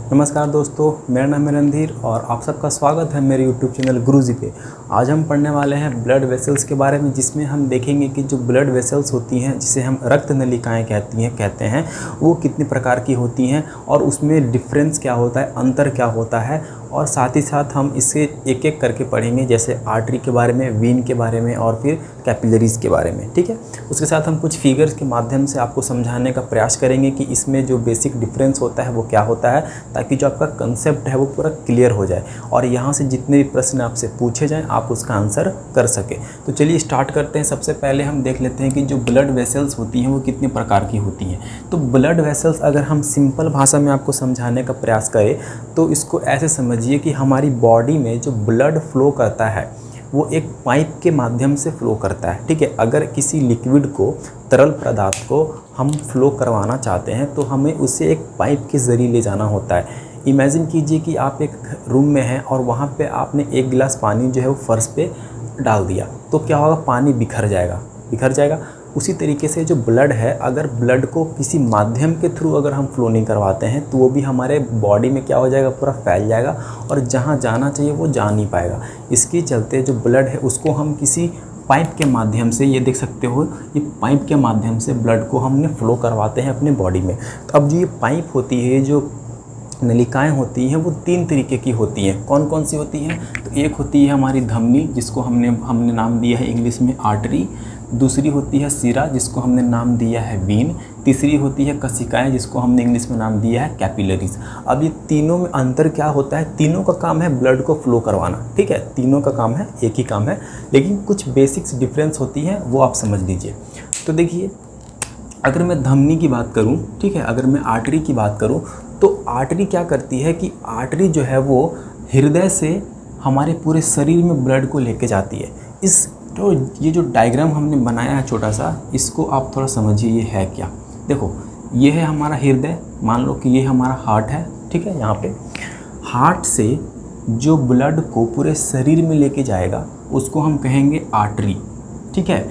नमस्कार दोस्तों, मेरा नाम है रणधीर और आप सबका स्वागत है मेरे YouTube चैनल गुरुजी पे। आज हम पढ़ने वाले हैं ब्लड वेसल्स के बारे में, जिसमें हम देखेंगे कि जो ब्लड वेसल्स होती हैं, जिसे हम रक्त नलिकाएं कहते हैं वो कितनी प्रकार की होती हैं और उसमें डिफरेंस क्या होता है, अंतर क्या होता है। और साथ ही साथ हम इसे एक एक करके पढ़ेंगे, जैसे आर्टरी के बारे में, वीन के बारे में और फिर कैपिलरीज़ के बारे में। ठीक है, उसके साथ हम कुछ फिगर्स के माध्यम से आपको समझाने का प्रयास करेंगे कि इसमें जो बेसिक डिफरेंस होता है वो क्या होता है, ताकि जो आपका कंसेप्ट है वो पूरा क्लियर हो जाए और यहाँ से जितने भी प्रश्न आपसे पूछे जाएं आप उसका आंसर कर सकें। तो चलिए स्टार्ट करते हैं। सबसे पहले हम देख लेते हैं कि जो ब्लड वेसल्स होती हैं वो कितने प्रकार की होती हैं। तो ब्लड वेसल्स अगर हम सिंपल भाषा में आपको समझाने का प्रयास करें तो इसको ऐसे समझिए कि हमारी बॉडी में जो ब्लड फ्लो करता है वो एक पाइप के माध्यम से फ्लो करता है। ठीक है, अगर किसी लिक्विड को, तरल पदार्थ को हम फ्लो करवाना चाहते हैं तो हमें उसे एक पाइप के ज़रिए ले जाना होता है। इमेजिन कीजिए कि आप एक रूम में हैं और वहाँ पे आपने एक गिलास पानी जो है वो फर्श पे डाल दिया, तो क्या होगा, पानी बिखर जाएगा। उसी तरीके से जो ब्लड है, अगर ब्लड को किसी माध्यम के थ्रू अगर हम फ्लो नहीं करवाते हैं तो वो भी हमारे बॉडी में क्या हो जाएगा, पूरा फैल जाएगा और जहाँ जाना चाहिए वो जा नहीं पाएगा। इसके चलते जो ब्लड है उसको हम किसी पाइप के माध्यम से, ये देख सकते हो, ये पाइप के माध्यम से ब्लड को हमने फ्लो करवाते हैं अपने बॉडी में। तो अब जो ये पाइप होती है, जो नलिकाएं होती हैं, वो तीन तरीके की होती हैं। कौन कौन सी होती हैं? तो एक होती है हमारी धमनी, जिसको हमने नाम दिया है इंग्लिश में आर्टरी। दूसरी होती है सिरा, जिसको हमने नाम दिया है वीन। तीसरी होती है कशिकाएं, जिसको हमने इंग्लिश में नाम दिया है कैपिलरीज। अब ये तीनों में अंतर क्या होता है? तीनों का काम है ब्लड को फ्लो करवाना। ठीक है, तीनों का काम है, एक ही काम है, लेकिन कुछ बेसिक्स डिफरेंस होती हैं, वो आप समझ लीजिए। तो देखिए, अगर मैं धमनी की बात करूं, ठीक है, अगर मैं आर्टरी की बात करूं, तो आर्टरी क्या करती है कि आर्टरी जो है वो हृदय से हमारे पूरे शरीर में ब्लड को लेके जाती है। तो ये जो डायग्राम हमने बनाया है छोटा सा, इसको आप थोड़ा समझिए ये है क्या। देखो, ये है हमारा हृदय, मान लो कि ये हमारा हार्ट है। ठीक है, यहाँ पे हार्ट से जो ब्लड को पूरे शरीर में लेके जाएगा उसको हम कहेंगे आर्टरी। ठीक है,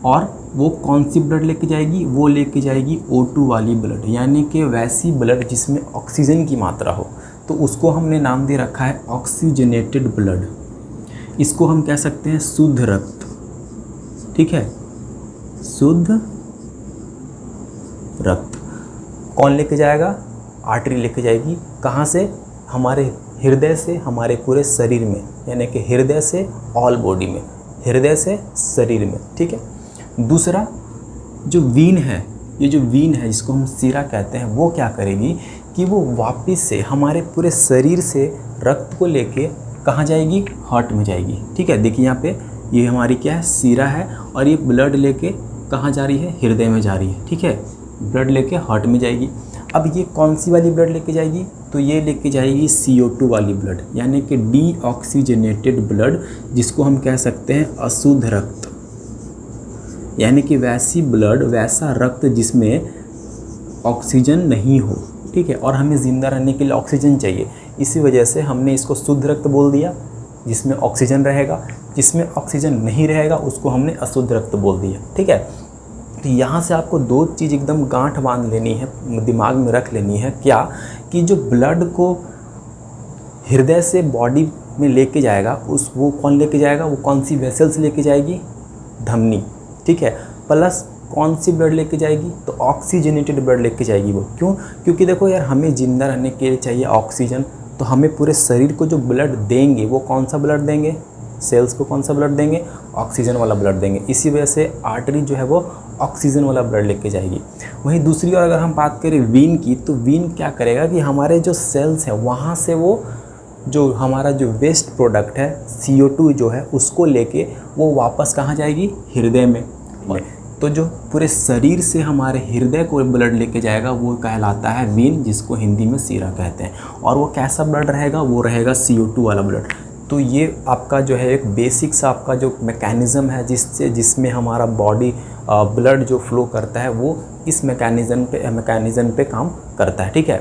और वो कौन सी ब्लड लेके जाएगी? वो लेके जाएगी O2 वाली ब्लड, यानी कि वैसी ब्लड जिसमें ऑक्सीजन की मात्रा हो। तो उसको हमने नाम दे रखा है ऑक्सीजनेटेड ब्लड। इसको हम कह सकते हैं शुद्ध रक्त। ठीक है, शुद्ध रक्त कौन लेके जाएगा? आर्टरी लेके जाएगी। कहाँ से? हमारे हृदय से हमारे पूरे शरीर में, यानी कि हृदय से ऑल बॉडी में, हृदय से शरीर में। ठीक है, दूसरा जो वीन है, ये जो वीन है जिसको हम सिरा कहते हैं, वो क्या करेगी कि वो वापस से हमारे पूरे शरीर से रक्त को लेके कहाँ जाएगी? हार्ट में जाएगी। ठीक है, देखिए यहाँ पे ये हमारी क्या है, सिरा है, और ये ब्लड लेके कहाँ जा रही है? हृदय में जा रही है। ठीक है, ब्लड लेके हार्ट में जाएगी। अब ये कौन सी वाली ब्लड लेके जाएगी? तो ये लेके जाएगी CO2 वाली ब्लड, यानी कि डीऑक्सीजनेटेड ब्लड, जिसको हम कह सकते हैं अशुद्ध रक्त। यानी कि वैसी ब्लड, वैसा रक्त जिसमें ऑक्सीजन नहीं हो। ठीक है, और हमें ज़िंदा रहने के लिए ऑक्सीजन चाहिए, इसी वजह से हमने इसको शुद्ध रक्त बोल दिया, जिसमें ऑक्सीजन रहेगा। जिसमें ऑक्सीजन नहीं रहेगा उसको हमने अशुद्ध रक्त बोल दिया। ठीक है, तो यहाँ से आपको दो चीज़ एकदम गांठ बांध लेनी है, दिमाग में रख लेनी है। क्या? कि जो ब्लड को हृदय से बॉडी में लेके जाएगा, वो कौन लेके जाएगा? वो कौन सी वेसल्स लेके जाएगी? धमनी। ठीक है, प्लस कौन सी ब्लड लेके जाएगी? तो ऑक्सीजनेटेड ब्लड लेके जाएगी वो। क्यों? क्योंकि देखो यार, हमें ज़िंदा रहने के लिए चाहिए ऑक्सीजन, तो हमें पूरे शरीर को जो ब्लड देंगे वो कौन सा ब्लड देंगे? सेल्स को कौन सा ब्लड देंगे? ऑक्सीजन वाला ब्लड देंगे। इसी वजह से आर्टरी जो है वो ऑक्सीजन वाला ब्लड लेके जाएगी। वहीं दूसरी ओर अगर हम बात करें वीन की, तो वीन क्या करेगा कि हमारे जो सेल्स हैं वहाँ से वो जो हमारा जो वेस्ट प्रोडक्ट है CO2 जो है, उसको लेके वो वापस कहाँ जाएगी? हृदय में। तो जो पूरे शरीर से हमारे हृदय को ब्लड लेके जाएगा वो कहलाता है वीन, जिसको हिंदी में सीरा कहते हैं। और वो कैसा ब्लड रहेगा? वो रहेगा CO2 वाला ब्लड। तो ये आपका जो है एक बेसिक सा आपका जो मैकेनिज़्म है, जिसमें हमारा बॉडी ब्लड जो फ्लो करता है, वो इस मैकेनिज़्म पे काम करता है। ठीक है,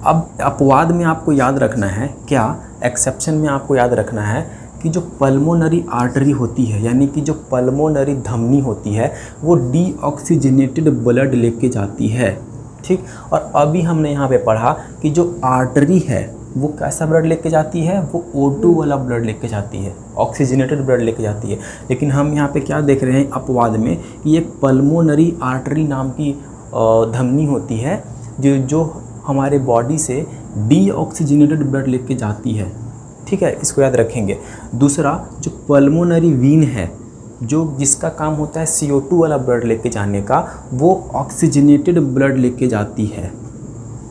अब अपवाद में आपको याद रखना है क्या? एक्सेप्शन में आपको याद रखना है कि जो पल्मोनरी आर्टरी होती है, यानी कि जो पल्मोनरी धमनी होती है, वो डीऑक्सीजनेटेड ब्लड लेके जाती है। ठीक। और अभी हमने यहाँ पे पढ़ा कि जो आर्टरी है वो कैसा ब्लड लेके जाती है, वो O2 वाला ब्लड लेके जाती है, ऑक्सीजनेटेड ब्लड लेके जाती है। लेकिन हम यहाँ पे क्या देख रहे हैं अपवाद में कि एक पल्मोनरी आर्टरी नाम की धमनी होती है जो हमारे बॉडी से डीऑक्सीजनेटेड ब्लड लेके जाती है, ठीक है, इसको याद रखेंगे। दूसरा जो पल्मोनरी वीन है जो जिसका काम होता है CO2 वाला ब्लड लेके जाने का, वो ऑक्सीजनेटेड ब्लड लेके जाती है,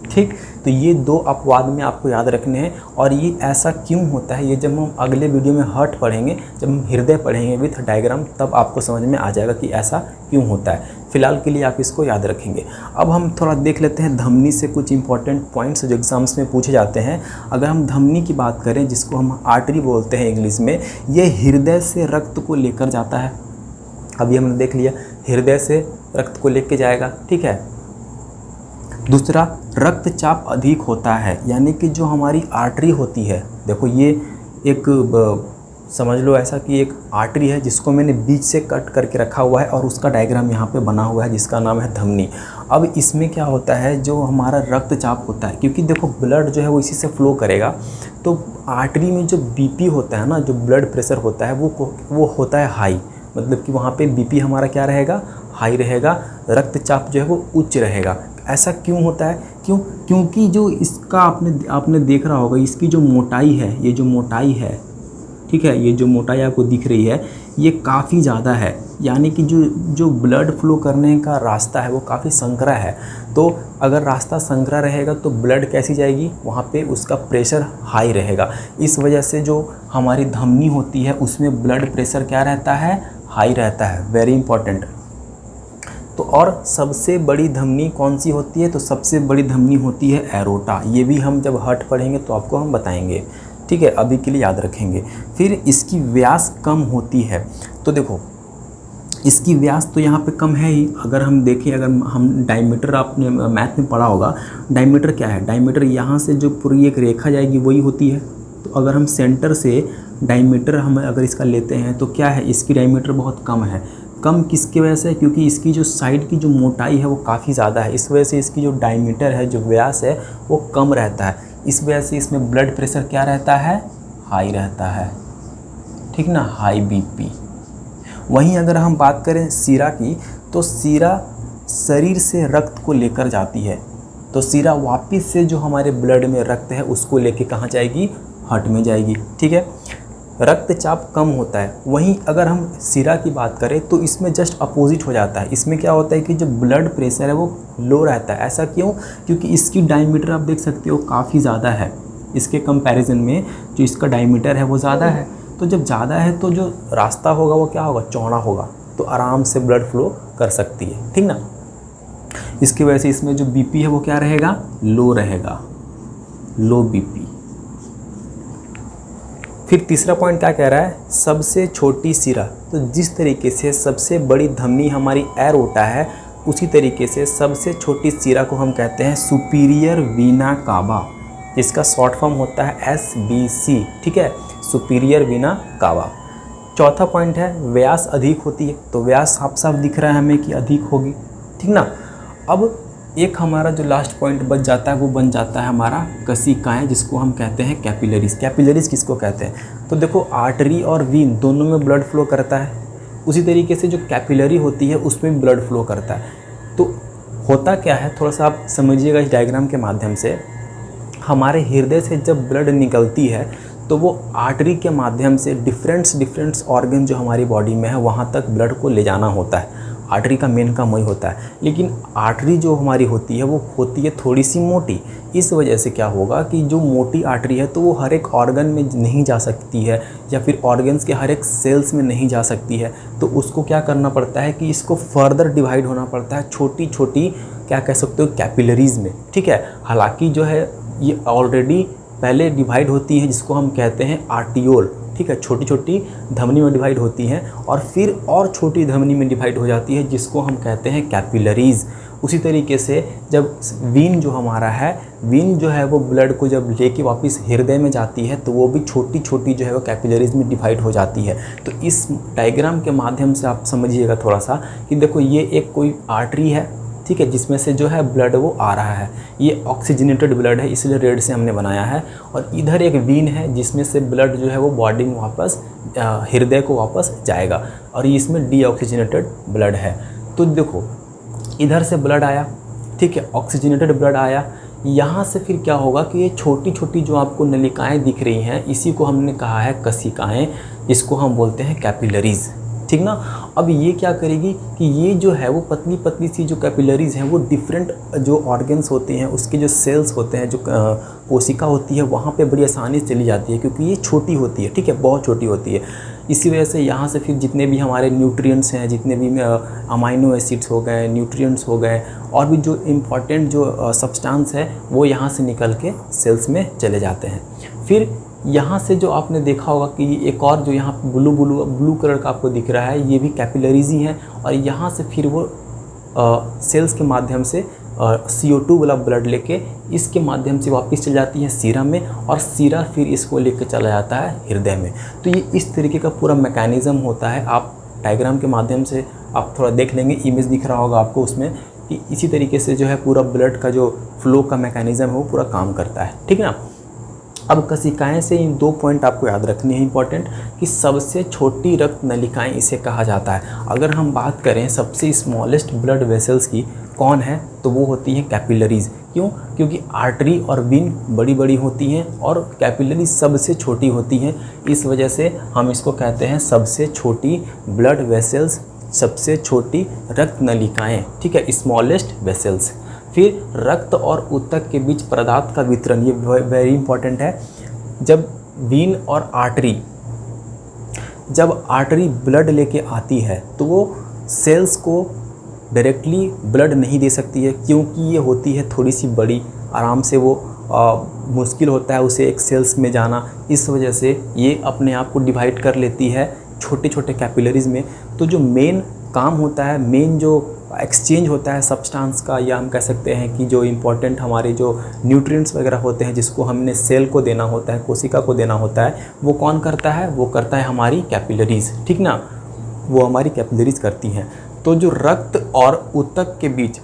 ठीक। तो ये दो अपवाद में आपको याद रखने हैं। और ये ऐसा क्यों होता है, ये जब हम अगले वीडियो में हार्ट पढ़ेंगे, जब हम हृदय पढ़ेंगे विथ डायग्राम, तब आपको समझ में आ जाएगा कि ऐसा क्यों होता है। फिलहाल के लिए आप इसको याद रखेंगे। अब हम थोड़ा देख लेते हैं धमनी से कुछ इंपॉर्टेंट पॉइंट्स जो एग्जाम्स में पूछे जाते हैं। अगर हम धमनी की बात करें, जिसको हम आर्टरी बोलते हैं इंग्लिश में, ये हृदय से रक्त को लेकर जाता है। अभी हमने देख लिया हृदय से रक्त को लेकर जाएगा, ठीक है। दूसरा, रक्तचाप अधिक होता है, यानी कि जो हमारी आर्टरी होती है, देखो ये एक समझ लो ऐसा कि एक आर्टरी है जिसको मैंने बीच से कट करके रखा हुआ है और उसका डायग्राम यहाँ पे बना हुआ है जिसका नाम है धमनी। अब इसमें क्या होता है, जो हमारा रक्तचाप होता है, क्योंकि देखो ब्लड जो है वो इसी से फ्लो करेगा, तो आर्टरी में जो BP होता है ना, जो ब्लड प्रेशर होता है वो होता है हाई, मतलब कि वहाँ पे BP हमारा क्या रहेगा, हाई रहेगा, रक्तचाप जो है वो उच्च रहेगा। ऐसा क्यों होता है, क्योंकि जो इसका आपने देख रहा होगा, इसकी जो मोटाई है, ये जो मोटाई है, ठीक है, ये जो मोटाई आपको दिख रही है ये काफ़ी ज़्यादा है, यानी कि जो ब्लड फ्लो करने का रास्ता है वो काफ़ी संकरा है। तो अगर रास्ता संकरा रहेगा तो ब्लड कैसी जाएगी, वहाँ पे उसका प्रेशर हाई रहेगा। इस वजह से जो हमारी धमनी होती है उसमें ब्लड प्रेशर क्या रहता है, हाई रहता है। Very important. तो और सबसे बड़ी धमनी कौन सी होती है, तो सबसे बड़ी धमनी होती है एरोटा। ये भी हम जब हार्ट पढ़ेंगे तो आपको हम बताएंगे, ठीक है, अभी के लिए याद रखेंगे। फिर इसकी व्यास कम होती है, तो देखो इसकी व्यास तो यहाँ पे कम है ही। अगर हम देखें, अगर हम डायमीटर, आपने मैथ में पढ़ा होगा, डायमीटर क्या है, डायमीटर यहाँ से जो पूरी एक रेखा जाएगी वही होती है। तो अगर हम सेंटर से डायमीटर हम अगर इसका लेते हैं तो क्या है, इसकी डायमीटर बहुत कम है। कम किसकी वजह से, क्योंकि इसकी जो साइड की जो मोटाई है वो काफ़ी ज़्यादा है, इस वजह से इसकी जो डायमीटर है, जो व्यास है, वो कम रहता है। इस वजह से इसमें ब्लड प्रेशर क्या रहता है, हाई रहता है, ठीक ना, हाई BP। वहीं अगर हम बात करें सीरा की, तो सीरा शरीर से रक्त को लेकर जाती है, तो सीरा वापस से जो हमारे ब्लड में रक्त है उसको लेके कहाँ जाएगी, हार्ट में जाएगी, ठीक है। रक्तचाप कम होता है। वहीं अगर हम सीरा की बात करें तो इसमें जस्ट अपोजिट हो जाता है। इसमें क्या होता है कि जो ब्लड प्रेशर है वो लो रहता है। ऐसा क्यों, क्योंकि इसकी डायमीटर आप देख सकते हो काफ़ी ज़्यादा है, इसके कंपैरिजन में जो इसका डायमीटर है वो ज़्यादा है। तो जब ज़्यादा है तो जो रास्ता होगा वो क्या होगा, चौड़ा होगा, तो आराम से ब्लड फ्लो कर सकती है, ठीक ना। इसकी वजह से इसमें जो BP है वो क्या रहेगा, लो रहेगा, लो BP। फिर तीसरा पॉइंट क्या कह रहा है, सबसे छोटी सिरा। तो जिस तरीके से सबसे बड़ी धमनी हमारी एरोटा है, उसी तरीके से सबसे छोटी सिरा को हम कहते हैं सुपीरियर वीना कावा, जिसका शॉर्ट फॉर्म होता है SBC, ठीक है, सुपीरियर वीना कावा। चौथा पॉइंट है व्यास अधिक होती है, तो व्यास साफ साफ दिख रहा है हमें कि अधिक होगी, ठीक ना। अब एक हमारा जो लास्ट पॉइंट बच जाता है वो बन जाता है हमारा कशिकाएं, जिसको हम कहते हैं कैपिलरीज। कैपिलरीज किसको कहते हैं, तो देखो आर्टरी और वीन दोनों में ब्लड फ्लो करता है, उसी तरीके से जो कैपिलरी होती है उसमें ब्लड फ्लो करता है। तो होता क्या है, थोड़ा सा आप समझिएगा इस डायग्राम के माध्यम से। हमारे हृदय से जब ब्लड निकलती है तो वो आर्टरी के माध्यम से डिफरेंट ऑर्गन जो हमारी बॉडी में है वहाँ तक ब्लड को ले जाना होता है। आर्टरी का मेन काम वही होता है। लेकिन आर्टरी जो हमारी होती है वो होती है थोड़ी सी मोटी। इस वजह से क्या होगा कि जो मोटी आर्टरी है तो वो हर एक ऑर्गन में नहीं जा सकती है, या फिर ऑर्गन्स के हर एक सेल्स में नहीं जा सकती है। तो उसको क्या करना पड़ता है कि इसको फर्दर डिवाइड होना पड़ता है छोटी छोटी, क्या कह सकते हो, कैपिलरीज में, ठीक है। हालांकि जो है ये ऑलरेडी पहले डिवाइड होती हैं, जिसको हम कहते हैं आर्टियोल, ठीक है, छोटी छोटी धमनी में डिवाइड होती हैं और फिर और छोटी धमनी में डिवाइड हो जाती है, जिसको हम कहते हैं कैपिलरीज। उसी तरीके से जब वीन जो हमारा है, वीन जो है वो ब्लड को जब लेके वापस हृदय में जाती है तो वो भी छोटी छोटी जो है वो कैपिलरीज में डिवाइड हो जाती है। तो इस डायग्राम के माध्यम से आप समझिएगा थोड़ा सा कि देखो ये एक कोई आर्टरी है, ठीक है, जिसमें से जो है ब्लड वो आ रहा है। ये ऑक्सीजनेटेड ब्लड है, इसलिए रेड से हमने बनाया है। और इधर एक वीन है जिसमें से ब्लड जो है वो बॉडी में वापस हृदय को वापस जाएगा, और ये इसमें डीऑक्सीजनेटेड ब्लड है। तो देखो इधर से ब्लड आया, ठीक है, ऑक्सीजनेटेड ब्लड आया। यहाँ से फिर क्या होगा कि ये छोटी छोटी जो आपको नलिकाएँ दिख रही हैं, इसी को हमने कहा है कशिकाएँ, इसको हम बोलते हैं कैपिलरीज़, ठीक ना। अब ये क्या करेगी कि ये जो है वो पतली पतली सी जो कैपिलरीज़ हैं वो डिफरेंट जो ऑर्गन्स होते हैं, उसके जो सेल्स होते हैं, जो कोशिका होती है, वहाँ पे बड़ी आसानी से चली जाती है, क्योंकि ये छोटी होती है, ठीक है, बहुत छोटी होती है। इसी वजह से यहाँ से फिर जितने भी हमारे न्यूट्रिएंट्स हैं, जितने भी अमाइनो एसिड्स हो गए, न्यूट्रिएंट्स हो गए, और भी जो इम्पॉर्टेंट जो सब्सटेंस है वो यहाँ से निकल के सेल्स में चले जाते हैं। फिर यहाँ से जो आपने देखा होगा कि एक और जो यहाँ ब्लू कलर का आपको दिख रहा है, ये भी कैपिलरीज ही हैं, और यहाँ से फिर वो सेल्स के माध्यम से CO2 वाला ब्लड लेके इसके माध्यम से वापस चल जाती है सीरा में, और सीरा फिर इसको लेके चला जाता है हृदय में। तो ये इस तरीके का पूरा मैकेनिज़्म होता है। आप डायग्राम के माध्यम से आप थोड़ा देख लेंगे, इमेज दिख रहा होगा आपको उसमें, कि इसी तरीके से जो है पूरा ब्लड का जो फ्लो का मैकेनिज़्म है वो पूरा काम करता है, ठीक है ना। अब कशिकाएं से इन 2 पॉइंट आपको याद रखनी है इंपॉर्टेंट, कि सबसे छोटी रक्त नलिकाएं इसे कहा जाता है। अगर हम बात करें सबसे स्मॉलेस्ट ब्लड वेसल्स की, कौन है, तो वो होती हैं कैपिलरीज़। क्यों? क्योंकि आर्टरी और वीन बड़ी बड़ी होती हैं और कैपिलरी सबसे छोटी होती हैं। इस वजह से हम इसको कहते हैं सबसे छोटी ब्लड वेसल्स, सबसे छोटी रक्त नलिकाएँ, ठीक है, स्मॉलेस्ट वेसल्स। फिर रक्त और ऊतक के बीच पदार्थ का वितरण, ये वेरी इंपॉर्टेंट है। जब वीन और जब आर्टरी ब्लड लेके आती है तो वो सेल्स को डायरेक्टली ब्लड नहीं दे सकती है, क्योंकि ये होती है थोड़ी सी बड़ी, आराम से वो मुश्किल होता है उसे एक सेल्स में जाना। इस वजह से ये अपने आप को डिवाइड कर लेती है छोटे छोटे कैपिलरीज़ में। तो जो मेन काम होता है, मेन जो एक्सचेंज होता है सब्सटेंस का, या हम कह सकते हैं कि जो इम्पोर्टेंट हमारे जो न्यूट्रिएंट्स वगैरह होते हैं जिसको हमने सेल को देना होता है, कोशिका को देना होता है, वो कौन करता है, वो करता है हमारी कैपिलरीज़, ठीक ना, वो हमारी कैपिलरीज़ करती हैं। तो जो रक्त और ऊतक के बीच,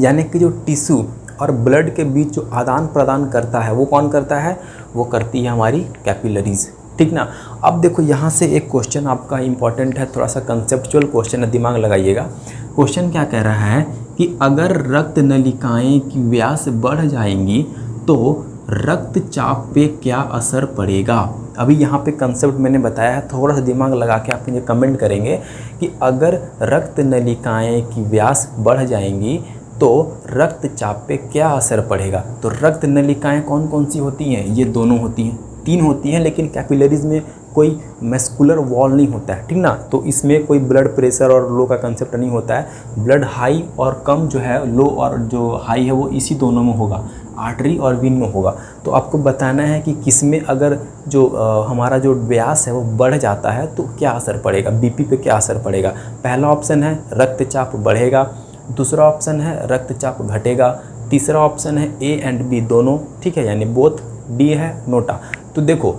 यानी कि जो टिश्यू और ब्लड के बीच जो आदान प्रदान करता है, वो कौन करता है, वो करती है हमारी कैपिलरीज़, ठीक ना। अब देखो यहाँ से एक क्वेश्चन आपका इम्पॉर्टेंट है, थोड़ा सा कंसेप्चुअल क्वेश्चन है, दिमाग लगाइएगा। क्वेश्चन क्या कह रहा है कि अगर रक्त नलिकाएं की व्यास बढ़ जाएंगी तो रक्तचाप पे क्या असर पड़ेगा। अभी यहाँ पे कंसेप्ट मैंने बताया है, थोड़ा सा दिमाग लगा के आप मुझे कमेंट करेंगे कि अगर रक्त नलिकाएं की व्यास बढ़ जाएंगी तो रक्तचाप पे क्या असर पड़ेगा। तो रक्त नलिकाएं कौन कौन सी होती हैं, ये दोनों होती हैं, 3 होती हैं, लेकिन कैपिलरीज़ में कोई मस्कुलर वॉल नहीं होता है, ठीक ना। तो इसमें कोई ब्लड प्रेशर और लो का कंसेप्ट नहीं होता है। ब्लड हाई और कम जो है, लो और जो हाई है, वो इसी दोनों में होगा, आर्टरी और वीन में होगा। तो आपको बताना है कि किसमें अगर जो हमारा जो व्यास है वो बढ़ जाता है तो क्या असर पड़ेगा, बीपी पे क्या असर पड़ेगा। पहला ऑप्शन है रक्तचाप बढ़ेगा, दूसरा ऑप्शन है रक्तचाप घटेगा, तीसरा ऑप्शन है A एंड B दोनों, ठीक है, यानी बोथ, D है नोटा। तो देखो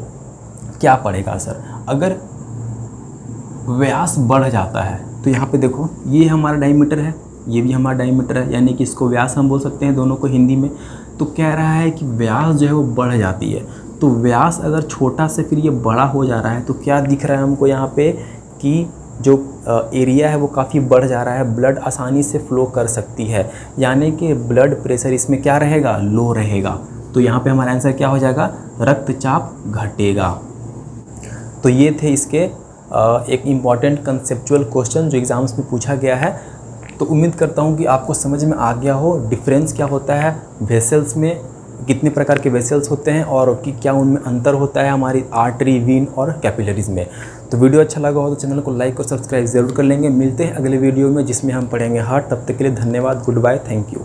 क्या पड़ेगा असर, अगर व्यास बढ़ जाता है तो यहाँ पे देखो ये हमारा डायमीटर है, ये भी हमारा डायमीटर है, यानी कि इसको व्यास हम बोल सकते हैं दोनों को हिंदी में। तो कह रहा है कि व्यास जो है वो बढ़ जाती है, तो व्यास अगर छोटा से फिर ये बड़ा हो जा रहा है तो क्या दिख रहा है हमको यहाँ पे कि जो एरिया है वो काफ़ी बढ़ जा रहा है, ब्लड आसानी से फ्लो कर सकती है, यानी कि ब्लड प्रेशर इसमें क्या रहेगा, लो रहेगा। तो यहाँ पे हमारा आंसर क्या हो जाएगा, रक्तचाप घटेगा। तो ये थे इसके एक इम्पॉर्टेंट कंसेप्चुअल क्वेश्चन जो एग्ज़ाम्स में पूछा गया है। तो उम्मीद करता हूँ कि आपको समझ में आ गया हो डिफरेंस क्या होता है वेसल्स में, कितने प्रकार के वेसल्स होते हैं और कि क्या उनमें अंतर होता है हमारी आर्टरी, वीन और कैपिलरीज़ में। तो वीडियो अच्छा लगा हो तो चैनल को लाइक और सब्सक्राइब ज़रूर कर लेंगे। मिलते हैं अगले वीडियो में जिसमें हम पढ़ेंगे हार्ट। तब तक के लिए धन्यवाद, गुड बाय, थैंक यू।